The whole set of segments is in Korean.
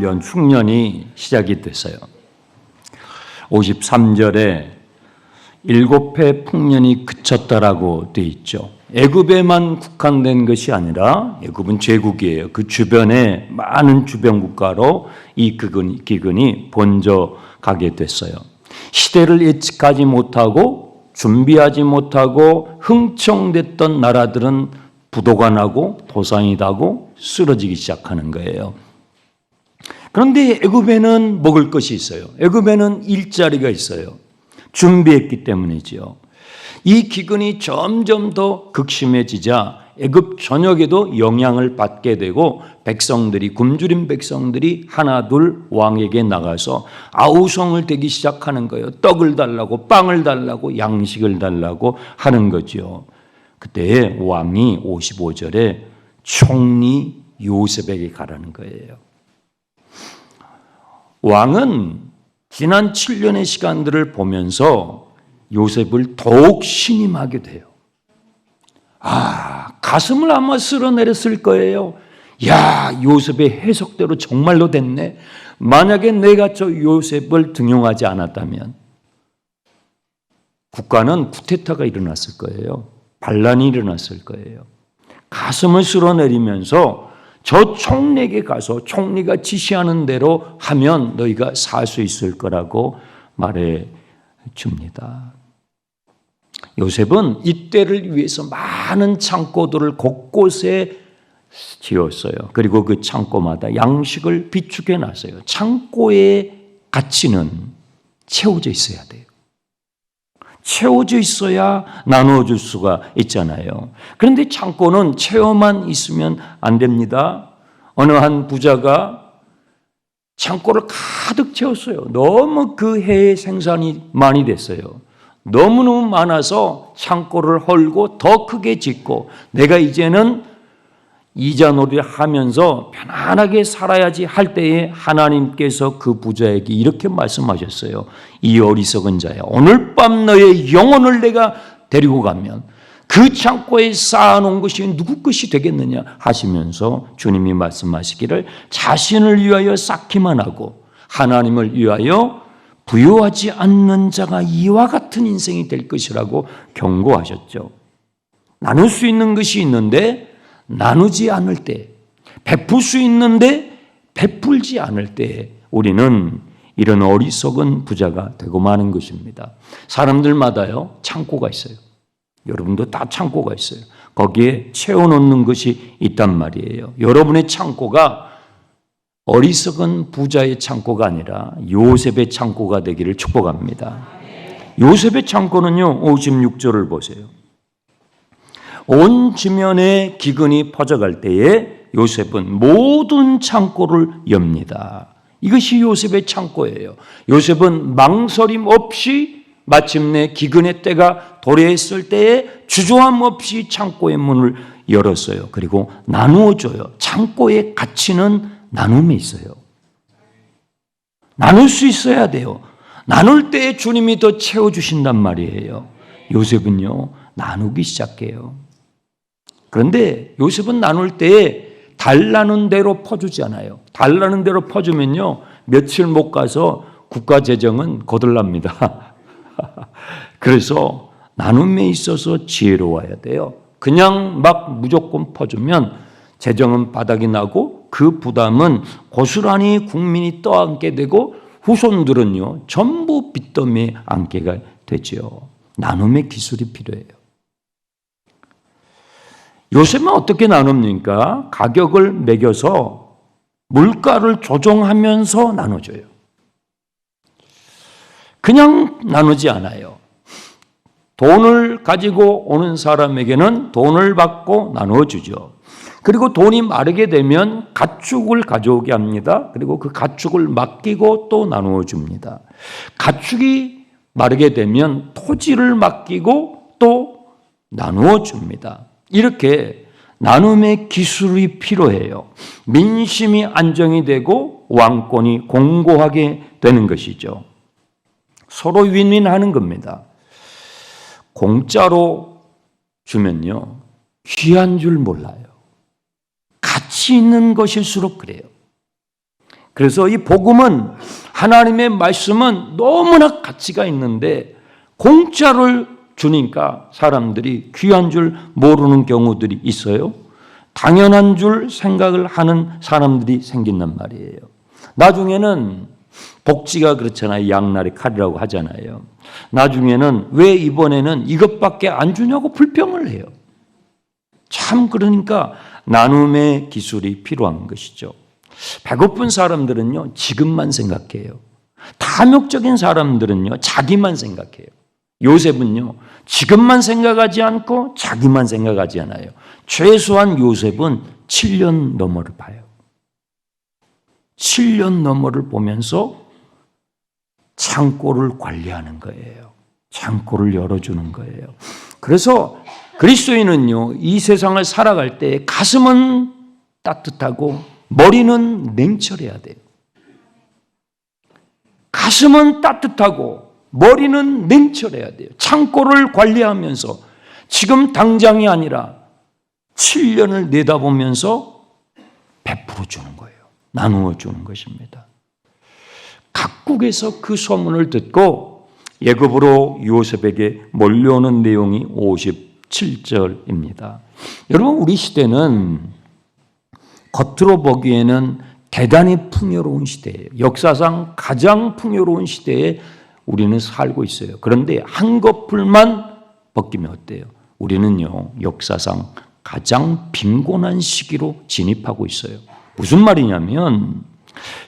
1년 흉년이 시작이 됐어요. 53절에 7해 풍년이 그쳤다라고 되어 있죠. 애굽에만 국한된 것이 아니라 애굽은 제국이에요. 그 주변에 많은 주변 국가로 이 기근이 번져가게 됐어요. 시대를 예측하지 못하고 준비하지 못하고 흥청됐던 나라들은 부도가 나고 도산이 나고 쓰러지기 시작하는 거예요. 그런데 애굽에는 먹을 것이 있어요. 애굽에는 일자리가 있어요. 준비했기 때문이지요. 이 기근이 점점 더 극심해지자 애굽 전역에도 영향을 받게 되고 백성들이, 굶주린 백성들이 하나둘 왕에게 나가서 아우성을 대기 시작하는 거예요. 떡을 달라고, 빵을 달라고, 양식을 달라고 하는 거죠. 그때 왕이 55절에 총리 요셉에게 가라는 거예요. 왕은 지난 7년의 시간들을 보면서 요셉을 더욱 신임하게 돼요. 가슴을 아마 쓸어내렸을 거예요. 야, 요셉의 해석대로 정말로 됐네. 만약에 내가 저 요셉을 등용하지 않았다면 국가는 쿠데타가 일어났을 거예요. 반란이 일어났을 거예요. 가슴을 쓸어내리면서 저 총리에게 가서 총리가 지시하는 대로 하면 너희가 살 수 있을 거라고 말해 줍니다. 요셉은 이때를 위해서 많은 창고들을 곳곳에 지었어요. 그리고 그 창고마다 양식을 비축해 놨어요. 창고의 가치는 채워져 있어야 돼요. 채워져 있어야 나누어줄 수가 있잖아요. 그런데 창고는 채워만 있으면 안 됩니다. 어느 한 부자가 창고를 가득 채웠어요. 너무 그 해의 생산이 많이 됐어요. 너무너무 많아서 창고를 헐고 더 크게 짓고 내가 이제는 이자놀이를 하면서 편안하게 살아야지 할 때에 하나님께서 그 부자에게 이렇게 말씀하셨어요. 이 어리석은 자야, 오늘 밤 너의 영혼을 내가 데리고 가면 그 창고에 쌓아놓은 것이 누구 것이 되겠느냐 하시면서 주님이 말씀하시기를 자신을 위하여 쌓기만 하고 하나님을 위하여 부요하지 않는 자가 이와 같은 인생이 될 것이라고 경고하셨죠. 나눌 수 있는 것이 있는데 나누지 않을 때, 베풀 수 있는데 베풀지 않을 때 우리는 이런 어리석은 부자가 되고 마는 것입니다. 사람들마다요 창고가 있어요. 여러분도 다 창고가 있어요. 거기에 채워놓는 것이 있단 말이에요. 여러분의 창고가 어리석은 부자의 창고가 아니라 요셉의 창고가 되기를 축복합니다. 요셉의 창고는요 56절을 보세요. 온 지면에 기근이 퍼져갈 때에 요셉은 모든 창고를 엽니다. 이것이 요셉의 창고예요. 요셉은 망설임 없이 마침내 기근의 때가 도래했을 때에 주저함 없이 창고의 문을 열었어요. 그리고 나누어 줘요. 창고의 가치는 나눔에 있어요. 나눌 수 있어야 돼요. 나눌 때에 주님이 더 채워주신단 말이에요. 요셉은요 나누기 시작해요. 그런데 요셉은 나눌 때에 달라는 대로 퍼주지 않아요. 달라는 대로 퍼주면요 며칠 못 가서 국가 재정은 거들납니다. 그래서 나눔에 있어서 지혜로워야 돼요. 그냥 막 무조건 퍼주면 재정은 바닥이 나고 그 부담은 고스란히 국민이 떠안게 되고 후손들은요 전부 빚더미에 안게가 되죠. 나눔의 기술이 필요해요. 요셉은 어떻게 나눕니까? 가격을 매겨서 물가를 조정하면서 나눠줘요. 그냥 나누지 않아요. 돈을 가지고 오는 사람에게는 돈을 받고 나눠주죠. 그리고 돈이 마르게 되면 가축을 가져오게 합니다. 그리고 그 가축을 맡기고 또 나누어 줍니다. 가축이 마르게 되면 토지를 맡기고 또 나누어 줍니다. 이렇게 나눔의 기술이 필요해요. 민심이 안정이 되고 왕권이 공고하게 되는 것이죠. 서로 윈윈하는 겁니다. 공짜로 주면요 귀한 줄 몰라요. 가치 있는 것일수록 그래요. 그래서 이 복음은, 하나님의 말씀은 너무나 가치가 있는데 공짜를 주니까 사람들이 귀한 줄 모르는 경우들이 있어요. 당연한 줄 생각을 하는 사람들이 생긴단 말이에요. 나중에는 복지가 그렇잖아요. 양날의 칼이라고 하잖아요. 나중에는 왜 이번에는 이것밖에 안 주냐고 불평을 해요. 참, 그러니까 나눔의 기술이 필요한 것이죠. 배고픈 사람들은요, 지금만 생각해요. 탐욕적인 사람들은요, 자기만 생각해요. 요셉은요, 지금만 생각하지 않고 자기만 생각하지 않아요. 최소한 요셉은 7년 너머를 봐요. 7년 너머를 보면서 창고를 관리하는 거예요. 창고를 열어주는 거예요. 그래서 그리스도인은요, 이 세상을 살아갈 때 가슴은 따뜻하고 머리는 냉철해야 돼요. 가슴은 따뜻하고 머리는 냉철해야 돼요. 창고를 관리하면서 지금 당장이 아니라 7년을 내다보면서 베풀어 주는 거예요. 나누어 주는 것입니다. 각국에서 그 소문을 듣고 예굽으로 요셉에게 몰려오는 내용이 57절입니다. 여러분, 우리 시대는 겉으로 보기에는 대단히 풍요로운 시대예요. 역사상 가장 풍요로운 시대에 우리는 살고 있어요. 그런데 한꺼풀만 벗기면 어때요? 우리는요, 역사상 가장 빈곤한 시기로 진입하고 있어요. 무슨 말이냐면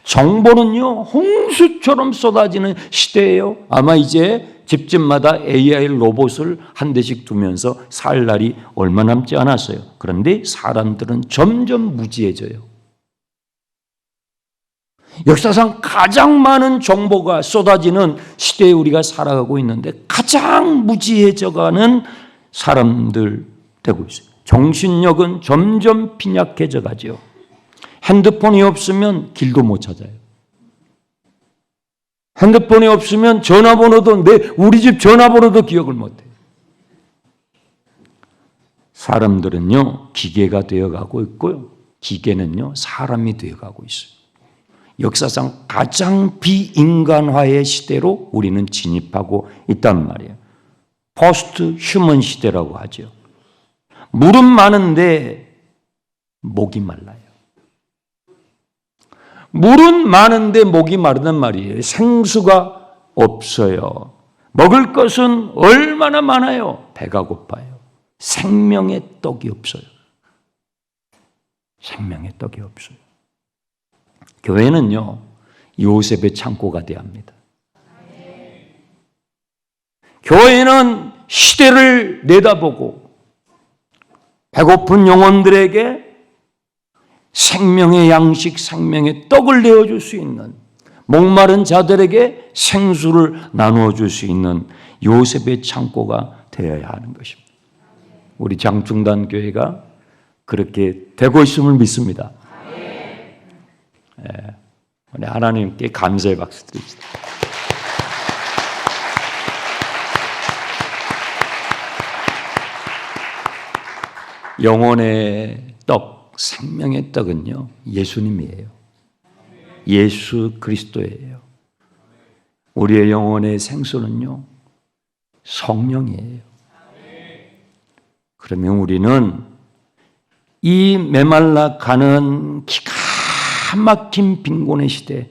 정보는요, 홍수처럼 쏟아지는 시대예요. 아마 이제 집집마다 AI 로봇을 한 대씩 두면서 살 날이 얼마 남지 않았어요. 그런데 사람들은 점점 무지해져요. 역사상 가장 많은 정보가 쏟아지는 시대에 우리가 살아가고 있는데 가장 무지해져가는 사람들 되고 있어요. 정신력은 점점 빈약해져 가죠. 핸드폰이 없으면 길도 못 찾아요. 핸드폰이 없으면 전화번호도, 우리 집 전화번호도 기억을 못해요. 사람들은요, 기계가 되어가고 있고요, 기계는요, 사람이 되어가고 있어요. 역사상 가장 비인간화의 시대로 우리는 진입하고 있단 말이에요. 포스트 휴먼 시대라고 하죠. 물은 많은데 목이 말라요. 물은 많은데 목이 마르단 말이에요. 생수가 없어요. 먹을 것은 얼마나 많아요. 배가 고파요. 생명의 떡이 없어요. 생명의 떡이 없어요. 교회는요, 요셉의 창고가 되어야 합니다. 교회는 시대를 내다보고 배고픈 영혼들에게 생명의 양식, 생명의 떡을 내어줄 수 있는, 목마른 자들에게 생수를 나누어 줄 수 있는 요셉의 창고가 되어야 하는 것입니다. 우리 장충단 교회가 그렇게 되고 있음을 믿습니다. 우리 하나님께 감사의 박수 드립시다. 영혼의 떡, 생명의 떡은요, 예수님이에요. 예수 그리스도예요. 우리의 영혼의 생수는요, 성령이에요. 그러면 우리는 이 메말라 가는 기가 막힌 빈곤의 시대,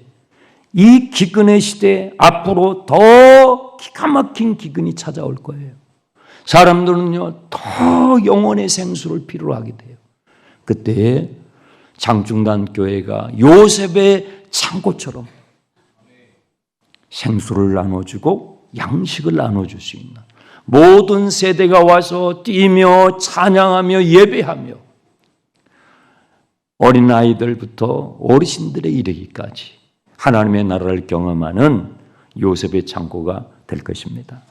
이 기근의 시대, 앞으로 더 기가 막힌 기근이 찾아올 거예요. 사람들은요, 더 영혼의 생수를 필요로 하게 돼요. 그때 장충단 교회가 요셉의 창고처럼 생수를 나눠주고 양식을 나눠줄 수 있는, 모든 세대가 와서 뛰며 찬양하며 예배하며 어린아이들부터 어르신들에 이르기까지 하나님의 나라를 경험하는 요셉의 창고가 될 것입니다.